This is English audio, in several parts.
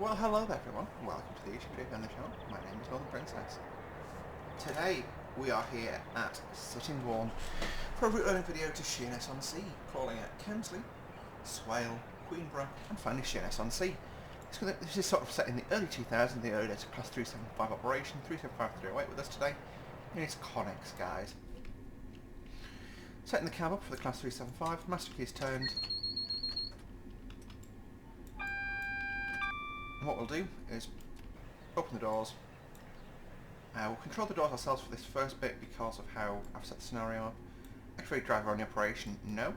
Well, hello there everyone, welcome to the YouTube video on the channel. My name is Northern Princess. Today we are here at Sittingbourne for a route learning video to Sheerness on Sea, calling at Kemsley, Swale, Queenborough and finally Sheerness on Sea. This is sort of set in the early 2000s, the early days of Class 375 operation, 375308 with us today, and it's Connex guys. Setting the cab up for the Class 375, master key is turned. And what we'll do is open the doors. We'll control the doors ourselves for this first bit because of how I've set the scenario up. Activate driver on the operation, no.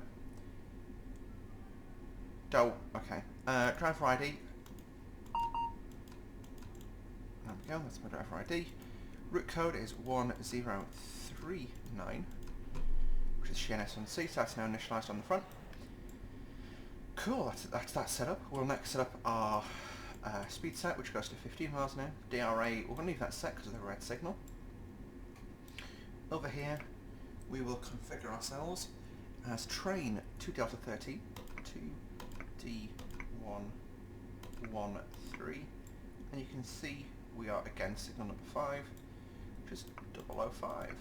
Okay. Driver ID. There we go, that's my driver ID. Route code is 1039, which is Sheerness on Sea, so that's now initialised on the front. Cool, that's that set up. We'll next set up our speed set, which goes to 15 miles an hour. DRA, we're going to leave that set because of the red signal. Over here, we will configure ourselves as train 2 Delta 30 to D113, and you can see we are again signal number 5, which is 005.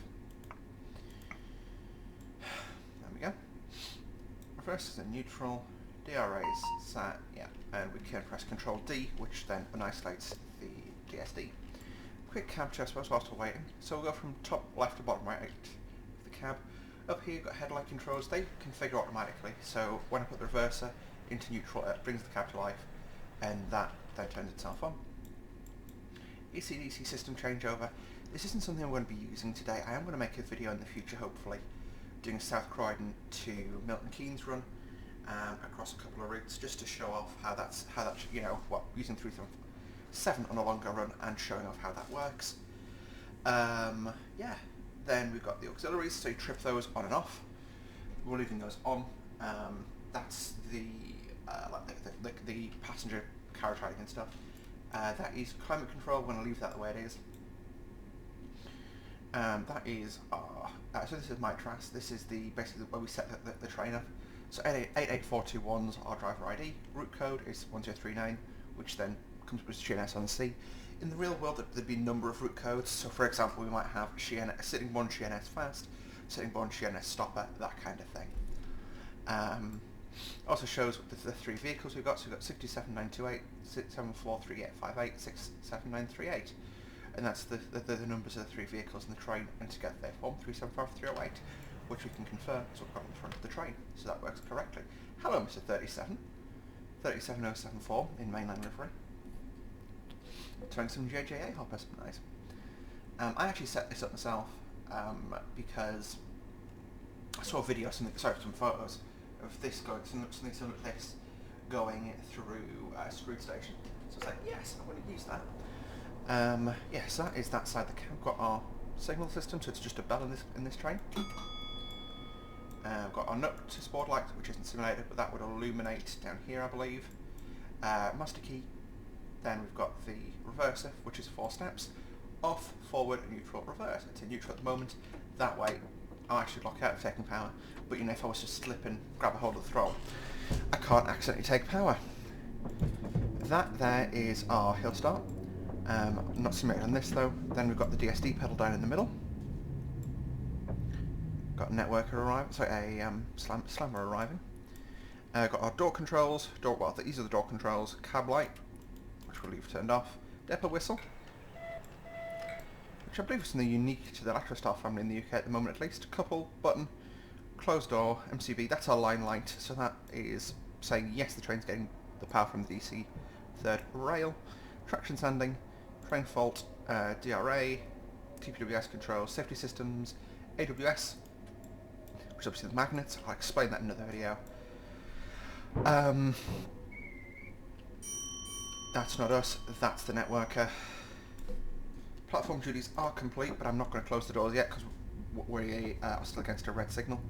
There we go. Reverse is in neutral. DRA is sat, yeah, and we can press Control D, which then unisolates the DSD. Quick capture, I suppose, whilst we're waiting. So we'll go from top left to bottom right of the cab. Up here you've got headlight controls, they configure automatically, so when I put the reverser into neutral it brings the cab to life, and that then turns itself on. AC/DC system changeover. This isn't something I'm going to be using today. I am going to make a video in the future, hopefully, doing a South Croydon to Milton Keynes run. Across a couple of routes, just to show off how that's using 377 on a longer run and showing off how that works. Yeah, then we've got the auxiliaries, so you trip those on and off. We're leaving those on. That's the the passenger carriage riding and stuff. That is climate control. We're going to leave that the way it is. That is so this is my TRAS. This is basically where we set the train up. So 88421 is our driver ID, route code is 1039, which then comes with Sheerness on Sea. In the real world there'd be a number of route codes, so for example we might have Sittingbourne Sheerness Fast, Sittingbourne Sheerness Stopper, that kind of thing. Also shows the three vehicles we've got, so we've got 67928, 6743858, 67938, and that's the numbers of the three vehicles in the train, and together they form 375308. Which we can confirm, so we've got in front of the train, so that works correctly. Hello Mr. 37074 in mainline livery. Throwing some JJA hoppers, nice. I actually set this up myself because I saw a video, some photos of this going, something similar to this going through Screwed Station. So I was like, yes, I'm going to use that. Yes, that is that side of the cab. We've got our signal system, so it's just a bell in this train. We've got our nut to sport light, which isn't simulated, but that would illuminate down here, I believe. Master key. Then we've got the reverser, which is 4 steps. Off, forward, neutral, reverse. It's in neutral at the moment. That way, I'll actually lock out of taking power. But you know, if I was to slip and grab a hold of the throttle, I can't accidentally take power. That there is our hill start. Not simulated on this though. Then we've got the DSD pedal down in the middle. Got a networker arriving, sorry, a slammer arriving. Got our door controls, these are the door controls, cab light, which we'll leave turned off, depot whistle, which I believe is something unique to the Electrostar family in the UK at the moment at least, couple, button, closed door, MCB, that's our line light, so that is saying yes, the train's getting the power from the DC third rail, traction sanding, train fault, DRA, TPWS controls, safety systems, AWS, which is obviously the magnets. I'll explain that in another video. That's not us, that's the networker. Platform duties are complete, but I'm not going to close the doors yet because we are still against a red signal.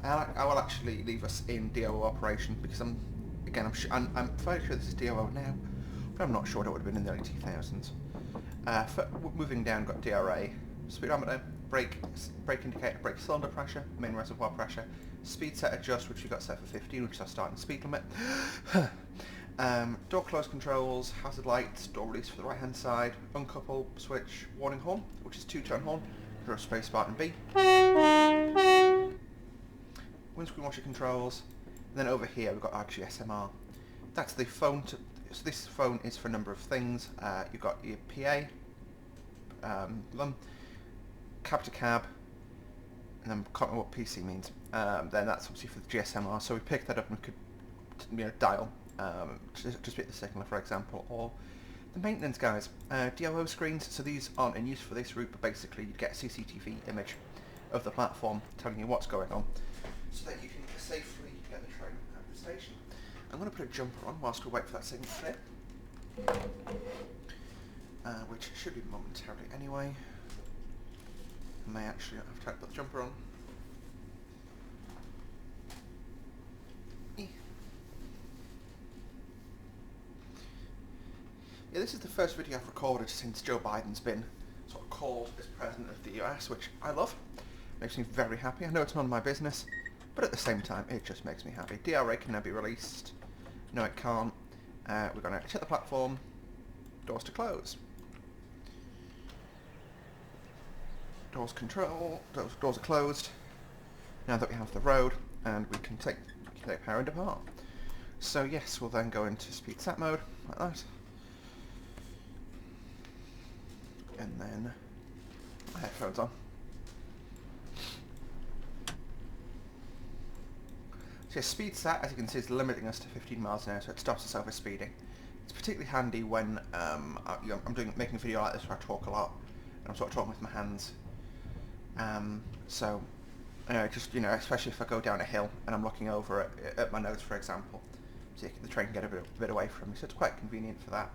I will actually leave us in DOO operation because I'm fairly sure this is DOO now, but I'm not sure what it would have been in the early 2000s. Moving down, got DRA, speedometer, brake indicator, brake cylinder pressure, main reservoir pressure, speed set adjust, which we got set for 15, which is our starting speed limit. Door close controls, hazard lights, door release for the right hand side, uncouple, switch, warning horn, which is 2-tone horn, press space bar and B. Windscreen washer controls, and then over here we've got our GSMR. That's the phone, so this phone is for a number of things. You've got your PA, cab to cab, and then can't remember what PC means. Then that's obviously for the GSMR, so we picked that up and we could dial. Just hit the signal, for example, or the maintenance guys. DLO screens, so these aren't in use for this route, but basically you get a CCTV image of the platform telling you what's going on, so that you can safely get the train out of the station. I'm going to put a jumper on whilst we wait for that signal to clear, which should be momentarily anyway. I may actually have to put the jumper on. Yeah, this is the first video I've recorded since Joe Biden's been sort of called as President of the US, which I love. Makes me very happy. I know it's none of my business, but at the same time, it just makes me happy. DRA can now be released. No, it can't. We're going to check the platform. Doors to close. Doors are closed. Now that we have the road, and we can take power and depart. So yes, we'll then go into speed sat mode, like that. And then my headphones on. So yeah, speed sat, as you can see, is limiting us to 15 miles an hour, so it stops us over speeding. It's particularly handy when I'm making a video like this where I talk a lot, and I'm sort of talking with my hands. So just especially if I go down a hill and I'm looking over at my nose, for example, so the train can get a bit away from me. So it's quite convenient for that.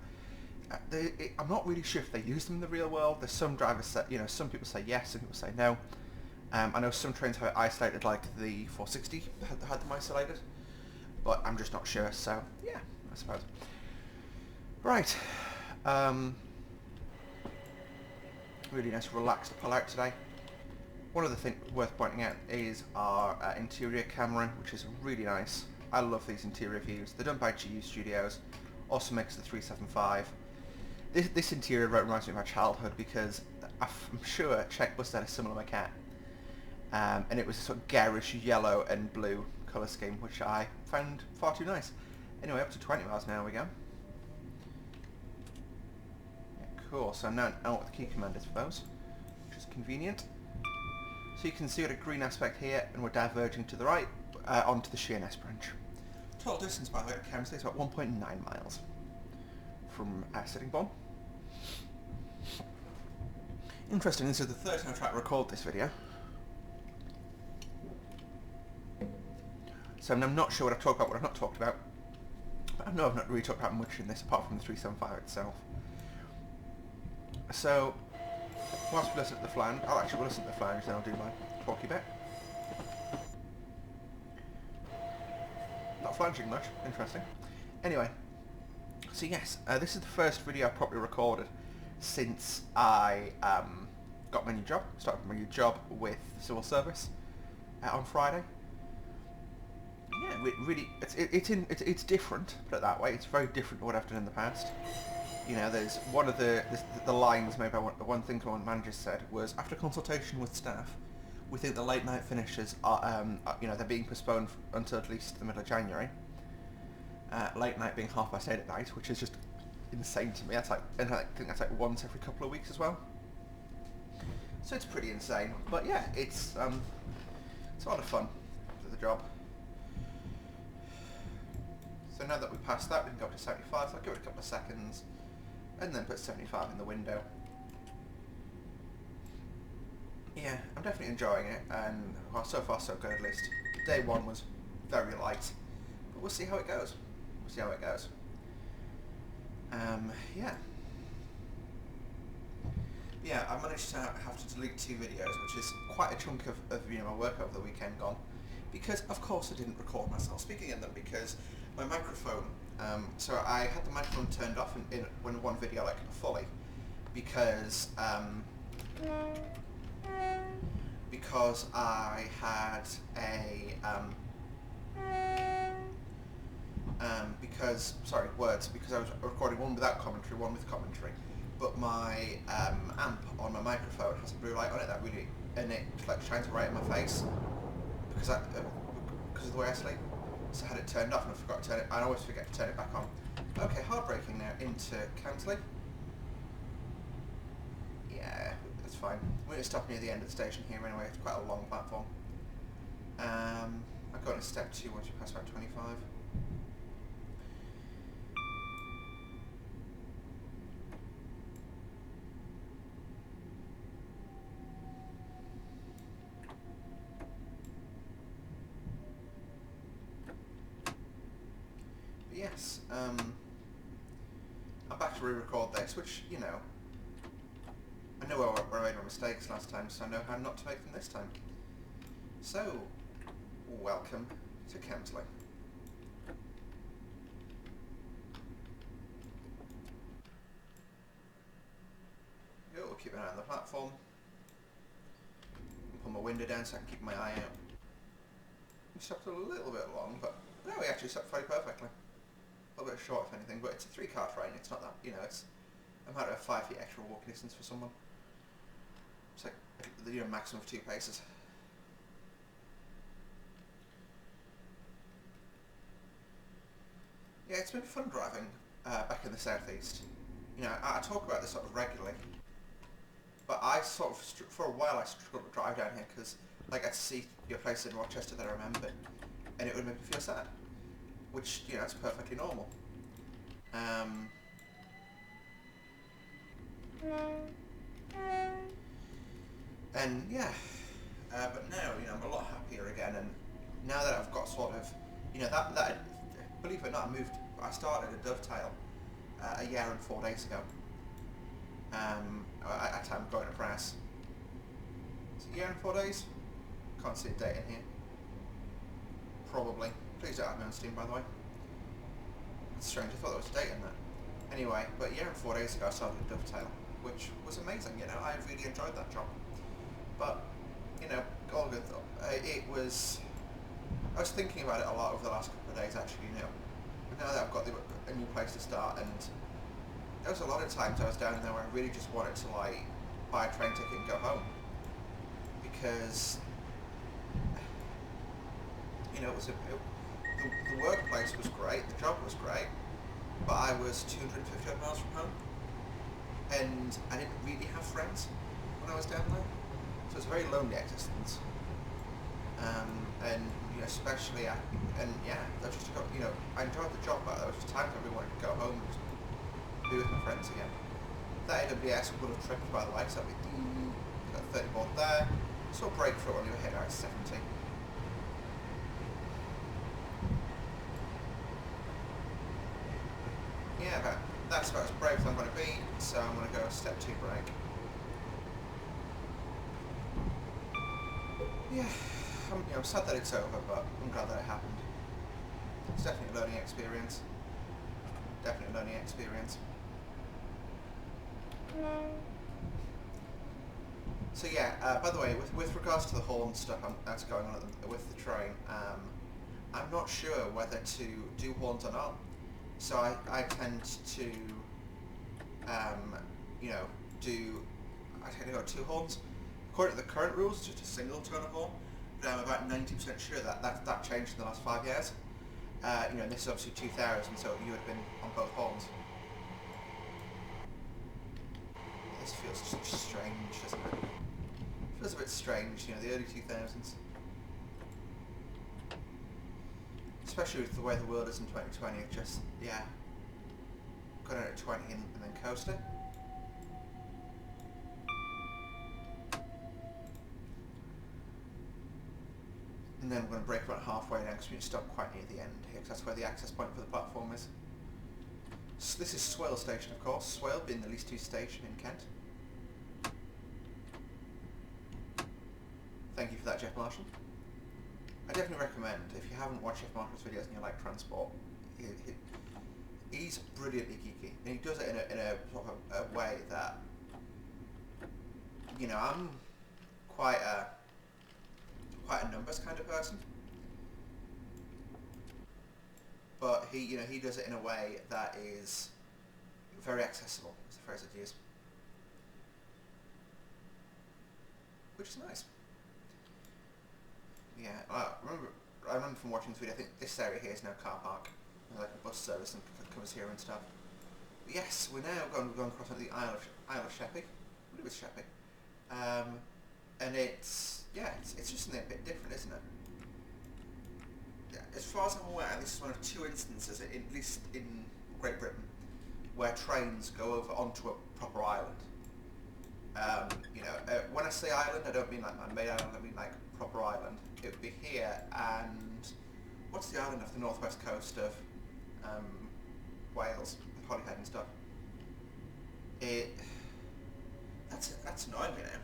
I'm not really sure if they use them in the real world. There's some drivers that, some people say yes, some people say no. I know some trains have it isolated, like the 460 had them isolated, but I'm just not sure, so yeah, I suppose. Right. Really nice relaxed pull out today. One other thing worth pointing out is our interior camera, which is really nice. I love these interior views. They're done by GU Studios, also makes the 375. This interior reminds me of my childhood because I'm sure Checkbus had a similar maquette, and it was a sort of garish yellow and blue colour scheme, which I found far too nice. Anyway, up to 20 miles an hour we go. Yeah, cool, so now I know what the key command is for those, which is convenient. So you can see at a green aspect here, and we're diverging to the right onto the Sheerness branch. Total distance, by the way, at Kemsley is about 1.9 miles from Sittingbourne. Interesting, this is the third time I tried to record this video. So I'm not sure what I've talked about, what I've not talked about. But I know I've not really talked about much in this apart from the 375 itself. So, whilst we listen to the flange, I'll actually listen to the flange, then I'll do my talky bit. Not flanging much, interesting. Anyway, so yes, this is the first video I properly recorded since I got my new job, started my new job with civil service on Friday. Yeah, really, it's different, put it that way. It's very different to what I've done in the past. There's one of the lines made by one thing one manager said was, after consultation with staff, we think the late night finishes are, they're being postponed until at least the middle of January. Late night being 8:30 at night, which is just insane to me. And I think that's like once every couple of weeks as well. So it's pretty insane. But yeah, it's a lot of fun for the job. So now that we've passed that, we can go up to 75. So I'll give it a couple of seconds, and then put 75 in the window. Yeah, I'm definitely enjoying it, and well, so far so good at least. Day one was very light, but we'll see how it goes. Yeah. Yeah, I managed to have to delete 2 videos, which is quite a chunk of my work over the weekend gone, because of course I didn't record myself speaking in them, because my microphone, so I had the microphone turned off in one video, like fully, because I had a because, sorry, words, because I was recording one without commentary, one with commentary. But my amp on my microphone has a blue light on it that really, and it like shines right in my face because because of the way I sleep. So I had it turned off and I forgot to turn it. I always forget to turn it back on. Okay, hard braking now into Camsley. Yeah, that's fine. We're going to stop near the end of the station here anyway. It's quite a long platform. I got into step 2 once you pass about 25. But yes, I'm back to re-record this, which, you know, I know where I made my mistakes last time, so I know how not to make them this time. So, welcome to Kemsley. We'll keep an eye on the platform. Pull my window down so I can keep my eye out. We stopped a little bit long, but no, we actually stopped very perfectly. A little bit short, if anything, but it's a 3-car train. It's not that, you know, it's a matter of 5 feet extra walking distance for someone. It's like, you know, maximum of 2 paces. Yeah, it's been fun driving back in the southeast. You know, I talk about this sort of regularly, but I sort of, for a while I struggled to drive down here because I got to see your place in Rochester that I remembered, and it would make me feel sad, which, you know, it's perfectly normal. And yeah, but now, you know, I'm a lot happier again, and now that I've got sort of, you know, that believe it or not, I started a dovetail a year and 4 days ago. At time going to press. Is it a year and 4 days? Can't see a date in here. Probably. Please don't have me on Steam, by the way. It's strange, I thought there was a date in that. Anyway, but a year and 4 days ago I started a dovetail, which was amazing, you know, I really enjoyed that job. But, you know, all good though. I was thinking about it a lot over the last couple of days actually, you know. Now that I've got a new place to start, and there was a lot of times I was down there where I really just wanted to like buy a train ticket and go home, because you know the workplace was great, the job was great, but I was 250 odd miles from home, and I didn't really have friends when I was down there, so it was a very lonely existence. And you know, especially and yeah, that was just you know, I enjoyed the job, but there was just times I really wanted to go home and just be with my friends again. That AWS would have tripped, by the way, so that'd be got 30 board there. Saw breakthrough on your head out 70. Yeah, but that's about as brave as I'm going to be, so I'm going to go step 2 brake. Yeah, I'm sad that it's over, but I'm glad that it happened. It's definitely a learning experience. Definitely a learning experience. So yeah, by the way, with regards to the horn stuff that's going on with the train, I'm not sure whether to do horns or not. So I tend to, you know, I tend to go 2 horns. According to the current rules, it's just a single tone of horn, but I'm about 90% sure that changed in the last 5 years. You know, this is obviously 2000, so you would have been on both horns. This feels just strange, doesn't it? It feels a bit strange, you know, the early 2000s. Especially with the way the world is in 2020, it just, yeah, got in at 20 and then coasted. And then we're going to break about halfway now because we need to stop quite near the end here, because that's where the access point for the platform is. So this is Swale Station, of course. Swale being the least used station in Kent. Thank you for that, Jeff Marshall. I definitely recommend, if you haven't watched Jeff Marshall's videos and you like transport, he's brilliantly geeky, and he does it in a sort of a way that, you know, I'm quite a numbers kind of person, but he does it in a way that is very accessible, is the phrase I'd use, which is nice. Yeah, I remember from watching this video, I think this area here is now car park, like a bus service and covers here and stuff. But yes, we're now going across onto the Isle of Sheppey. I believe it's Sheppey. And it's just something a bit different, isn't it? Yeah, as far as I'm aware, this is one of two instances, at least in Great Britain, where trains go over onto a proper island. When I say island, I don't mean like man-made island, I mean like proper island. It would be here, and what's the island off the northwest coast of Wales, with Holyhead and stuff? That's annoying me now.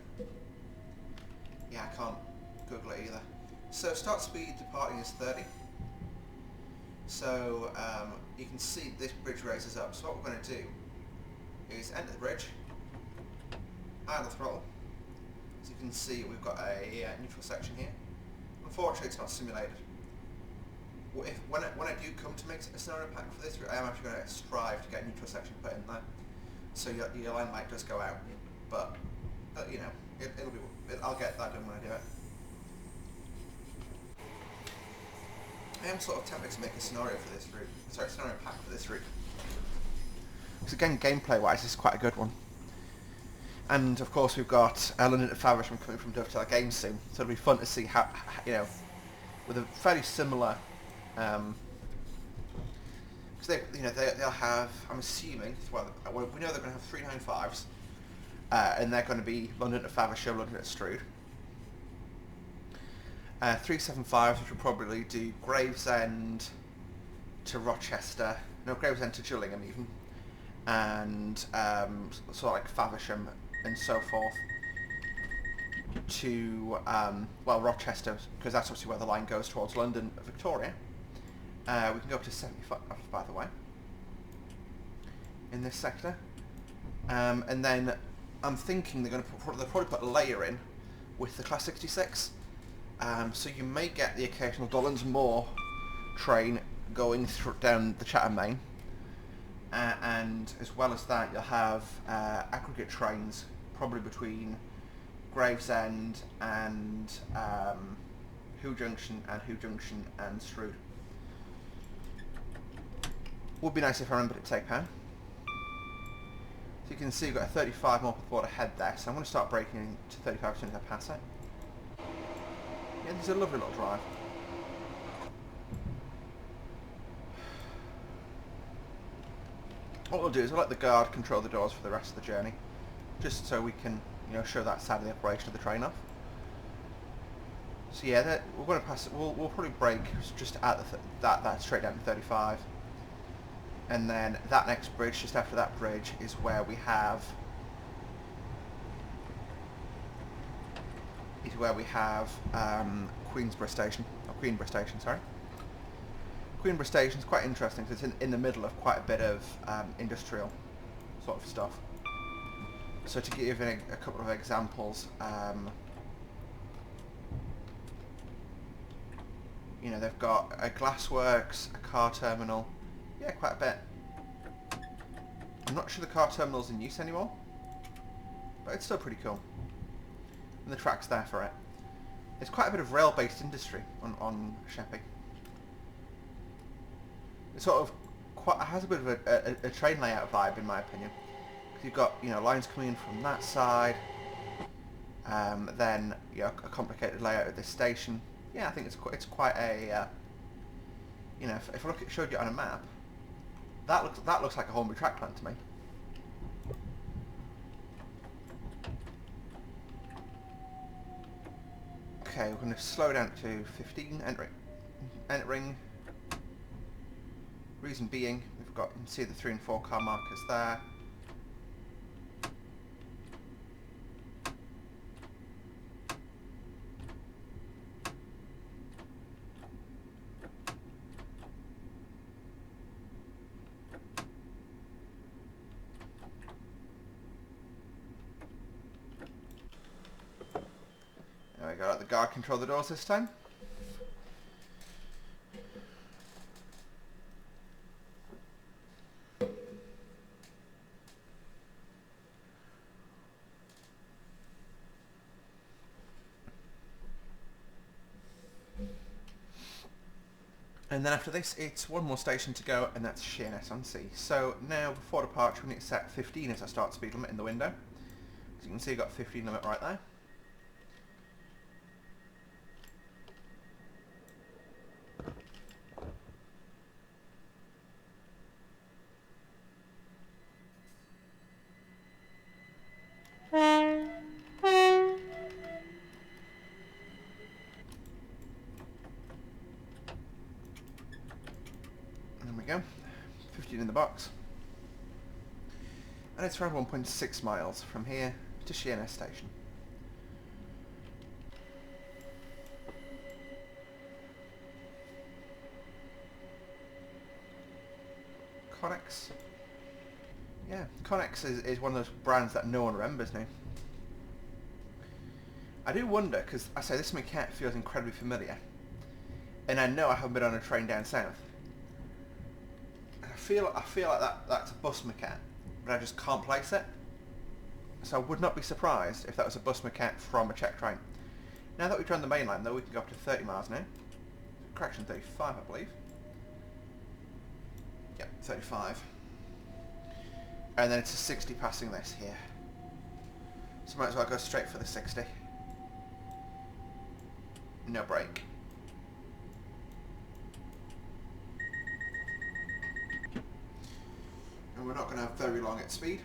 Yeah, I can't Google it either. So start speed departing is 30. So you can see this bridge raises up. So what we're going to do is enter the bridge, add the throttle. As you can see, we've got a neutral section here. Unfortunately, it's not simulated. When I do come to make a scenario pack for this, I am actually going to strive to get a neutral section put in there, so your line light does go out. But I'll get that done when I do it. I am sort of tempted to make a scenario for this route. Sorry, scenario pack for this route. Because again, gameplay-wise, this is quite a good one. And of course, we've got London to Faversham coming from Dovetail Games soon, so it'll be fun to see how with a fairly similar. Because they'll have, I'm assuming, well, we know they're going to have 395s, and they're going to be London to Faversham, London to Strood. 375s, which will probably do Gravesend to Rochester, no, Gravesend to Gillingham even, and sort of like Faversham and so forth to Rochester, because that's obviously where the line goes towards London, Victoria. We can go up to 75, by the way, in this sector, and then I'm thinking they'll probably put a layer in with the Class 66. So you may get the occasional Dollins Moor train going down the Chatham Main, and as well as that you'll have aggregate trains probably between Gravesend and Hoo Junction and Strood. Would be nice if I remembered to take power. So you can see we've got a 35 mile per thwart ahead there, so I'm going to start braking to 35 as soon as I pass it. Yeah, this is a lovely little drive. What we'll do is we'll let the guard control the doors for the rest of the journey, just so we can, show that side of the operation of the train off. So yeah, we're going to pass it. We'll probably brake just at that straight down to 35, and then that next bridge, just after that bridge, is where we have Queenborough Station, sorry. Queenborough Station is quite interesting because it's in the middle of quite a bit of industrial sort of stuff. So to give a couple of examples, they've got a glassworks, a car terminal, yeah, quite a bit. I'm not sure the car terminal's in use anymore, but it's still pretty cool. And the track's there for it. It's quite a bit of rail-based industry on Sheppey. It sort of has a bit of a train layout vibe, in my opinion. Because you've got lines coming in from that side, then a complicated layout at this station. Yeah, I think it's quite a if I showed you on a map, that looks like a Hornby track plan to me. Okay, we're going to slow down to 15, entering. Reason being, you can see the 3 and 4 car markers there. There we go, let the guard control the doors this time. And then after this, it's one more station to go, and that's Sheerness on Sea. So now, before departure, we need to set 15 as our start speed limit in the window. As you can see, I've got 15 limit right there. There we go. 15 in the box. And it's around 1.6 miles from here to Sheerness station. Connex. Yeah, Connex is one of those brands that no one remembers now. I do wonder, because I say this maquette feels incredibly familiar, and I know I haven't been on a train down south. I feel like that's a bus maquette, but I just can't place it. So I would not be surprised if that was a bus maquette from a Czech train. Now that we've joined the mainline, though, we can go up to 30 miles now. Correction, 35, I believe. Yep, 35. And then it's a 60 passing this here. So might as well go straight for the 60. No break. And we're not going to have very long at speed.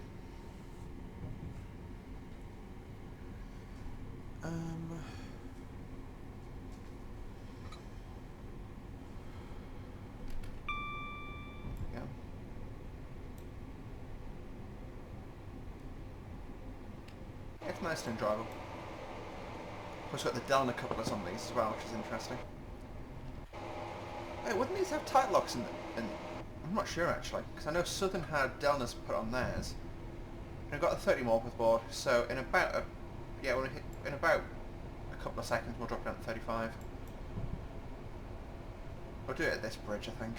Yeah. It's nice and enjoyable. Plus we've got the Delna couplers on these as well, which is interesting. Hey, wouldn't these have tight locks in I'm not sure actually, because I know Southern had Delnas put on theirs. And I've got a 30 more with board, so in about in about a couple of seconds we'll drop down to 35. We'll do it at this bridge, I think.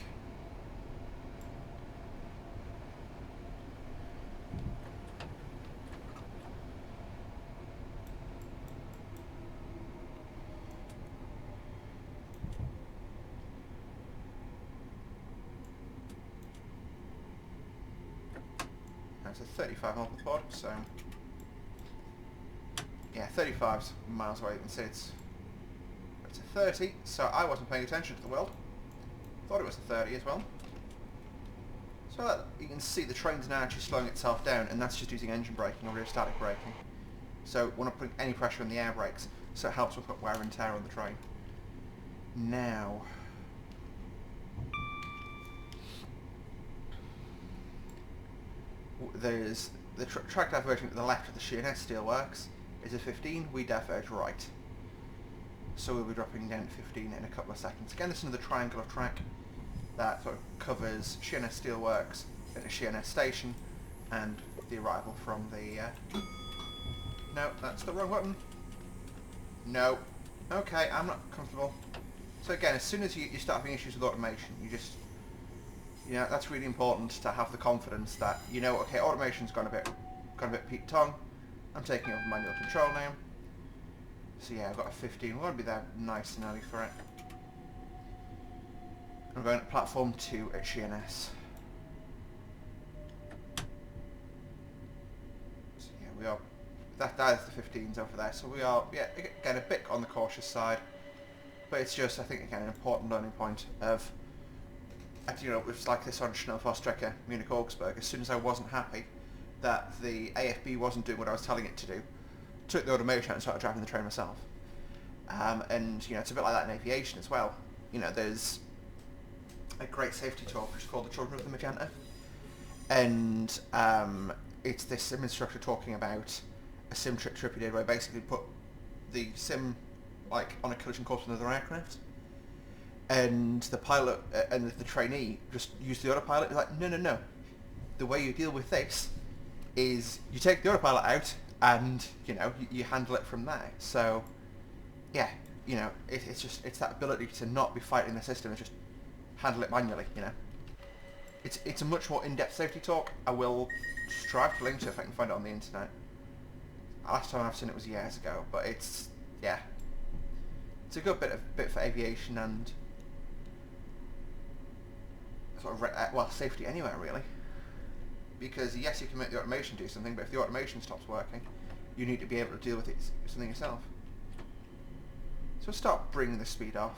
That's a 35 on the pod, so yeah, 35's miles away. You can see it's a 30, so I wasn't paying attention to the world. Thought it was a 30 as well. So you can see the train's now actually slowing itself down, and that's just using engine braking or rheostatic braking. So we're not putting any pressure on the air brakes, so it helps with wear and tear on the train. Now, there's the track diverging to the left of the Sheerness steelworks is a 15, we diverge right. So we'll be dropping down to 15 in a couple of seconds. Again, this is another triangular track that sort of covers Sheerness steelworks at a Sheerness station and the arrival from the... No, that's the wrong button. No. Okay, I'm not comfortable. So again, as soon as you start having issues with automation, you just... that's really important to have the confidence that, okay, automation's gone a bit Pete Tong. I'm taking over manual control now. So yeah, I've got a 15. We want to be there nice and early for it. I'm going to platform 2 at Sheerness. So yeah, we are... That is the 15s over there. So we are, yeah, again, a bit on the cautious side. But it's just, I think, again, an important learning point of... it's like this on Schnellfahrstrecke, Munich-Augsburg. As soon as I wasn't happy that the AFB wasn't doing what I was telling it to do, took the automation out and started driving the train myself. And, it's a bit like that in aviation as well. There's a great safety talk which is called The Children of the Magenta. And it's this sim instructor talking about a sim trip he did where he basically put the sim on a collision course with another aircraft. And the pilot and the trainee just used the autopilot. He's like, no. The way you deal with this is you take the autopilot out and, you handle it from there. So, yeah, it's that ability to not be fighting the system and just handle it manually, It's a much more in-depth safety talk. I will strive to link to it if I can find it on the internet. Last time I've seen it was years ago, but it's a good bit for aviation and sort of well, safety anywhere really. Because yes, you can make the automation do something, but if the automation stops working, you need to be able to deal with it something yourself. So we'll start bringing the speed off.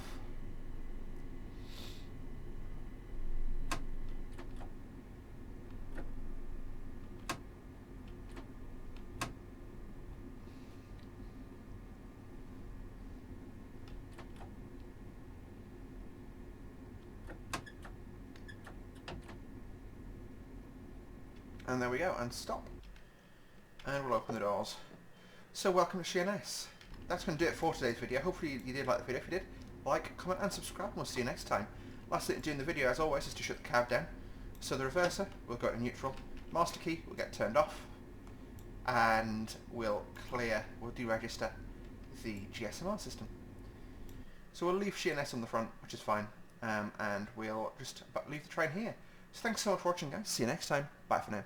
And there we go, and stop. And we'll open the doors. So welcome to Sheerness. That's going to do it for today's video. Hopefully you did like the video. If you did, like, comment and subscribe, and we'll see you next time. Last thing to do in the video, as always, is to shut the cab down. So the reverser will go to neutral. Master key will get turned off. And we'll deregister the GSMR system. So we'll leave Sheerness on the front, which is fine. And we'll just leave the train here. So thanks so much for watching, guys. See you next time. Bye for now.